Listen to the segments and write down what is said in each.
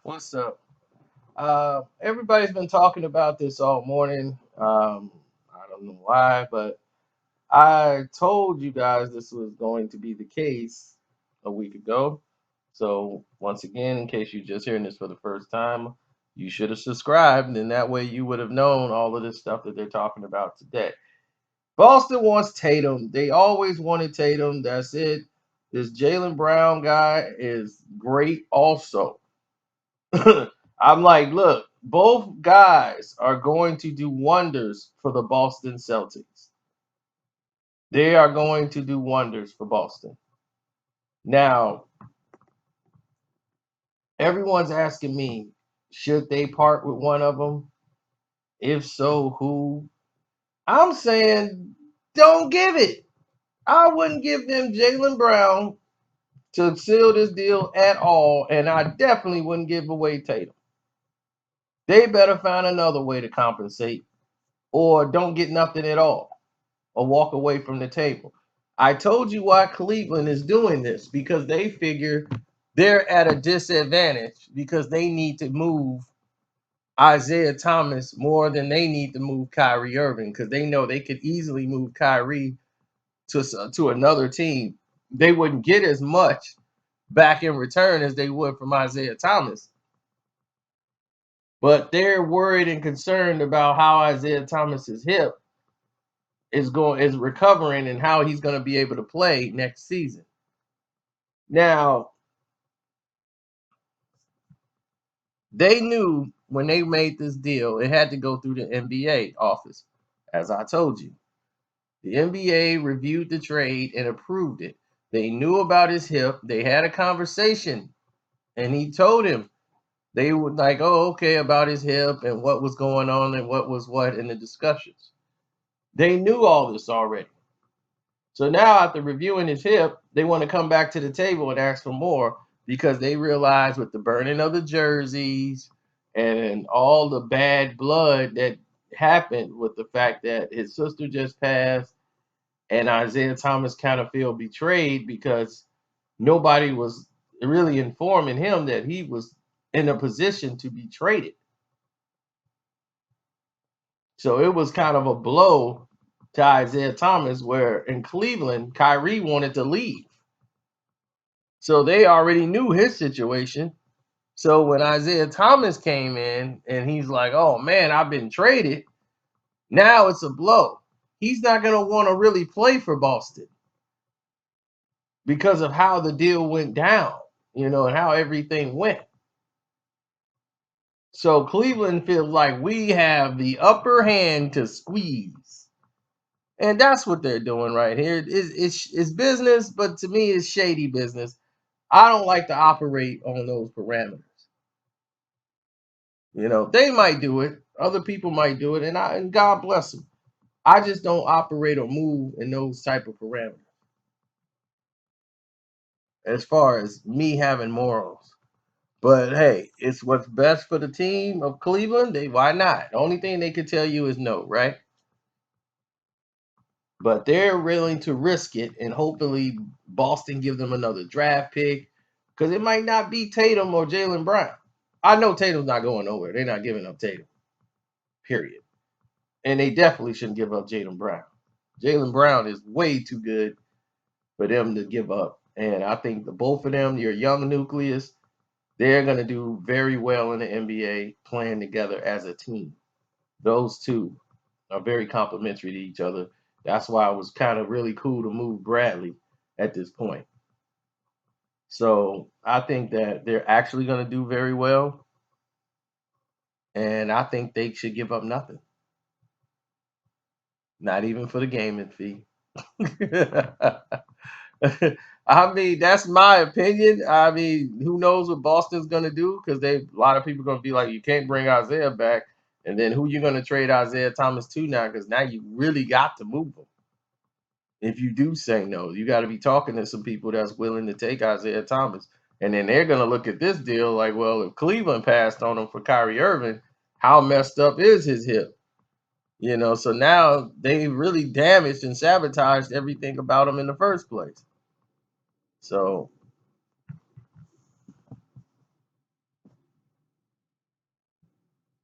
What's up? Everybody's been talking about this all morning. I don't know why, but I told you guys this was going to be the case a week ago. So, once again, in case you're just hearing this for the first time, you should have subscribed, and that way you would have known all of this stuff that they're talking about today. Boston wants Tatum. They always wanted Tatum. That's it. This Jaylen Brown guy is great, also. I'm like, look, both guys are going to do wonders for the Boston Celtics. They are going to do wonders for Boston. Now, everyone's asking me, should they part with one of them? If so, who? I'm saying, don't give it. I wouldn't give them Jaylen Brown to seal this deal at all, and I definitely wouldn't give away Tatum. They better find another way to compensate or don't get nothing at all, or walk away from the table. I told you why Cleveland is doing this, because they figure they're at a disadvantage because they need to move Isaiah Thomas more than they need to move Kyrie Irving, because they know they could easily move Kyrie to another team. They wouldn't get as much back in return as they would from Isaiah Thomas. But they're worried and concerned about how Isaiah Thomas's hip is recovering and how he's going to be able to play next season. Now, they knew when they made this deal, it had to go through the NBA office, as I told you. The NBA reviewed the trade and approved it. They knew about his hip. They had a conversation, and he told him they were like, oh, okay, about his hip and what was going on and what was what in the discussions. They knew all this already. So now, after reviewing his hip, they want to come back to the table and ask for more because they realize with the burning of the jerseys and all the bad blood that happened with the fact that his sister just passed and Isaiah Thomas kind of feel betrayed because nobody was really informing him that he was in a position to be traded. So it was kind of a blow to Isaiah Thomas, where in Cleveland, Kyrie wanted to leave. So they already knew his situation. So when Isaiah Thomas came in and he's like, oh man, I've been traded, now it's a blow. He's not going to want to really play for Boston because of how the deal went down, and how everything went. So Cleveland feels like we have the upper hand to squeeze. And that's what they're doing right here. It's business, but to me, it's shady business. I don't like to operate on those parameters. They might do it. Other people might do it, and God bless them. I just don't operate or move in those type of parameters as far as me having morals. But hey, it's what's best for the team of Cleveland. Why not? The only thing they could tell you is no, right? But they're willing to risk it, and hopefully Boston give them another draft pick because it might not be Tatum or Jaylen Brown. I know Tatum's not going nowhere. They're not giving up Tatum. Period. And they definitely shouldn't give up Jaylen Brown. Jaylen Brown is way too good for them to give up. And I think the both of them, your young nucleus, they're going to do very well in the NBA playing together as a team. Those two are very complementary to each other. That's why it was kind of really cool to move Bradley at this point. So I think that they're actually going to do very well. And I think they should give up nothing, not even for the gaming fee. I mean, that's my opinion. I mean, who knows what Boston's gonna do? Because a lot of people gonna be like, you can't bring Isaiah back, and then who you gonna trade Isaiah Thomas to now? Because now you really got to move him. If you do say no, you got to be talking to some people that's willing to take Isaiah Thomas, and then they're gonna look at this deal like, well, if Cleveland passed on him for Kyrie Irving, how messed up is his hip? So now they really damaged and sabotaged everything about him in the first place. So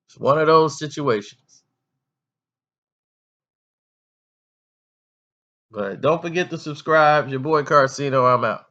It's one of those situations. But don't forget to subscribe. Your boy Carcino, I'm out.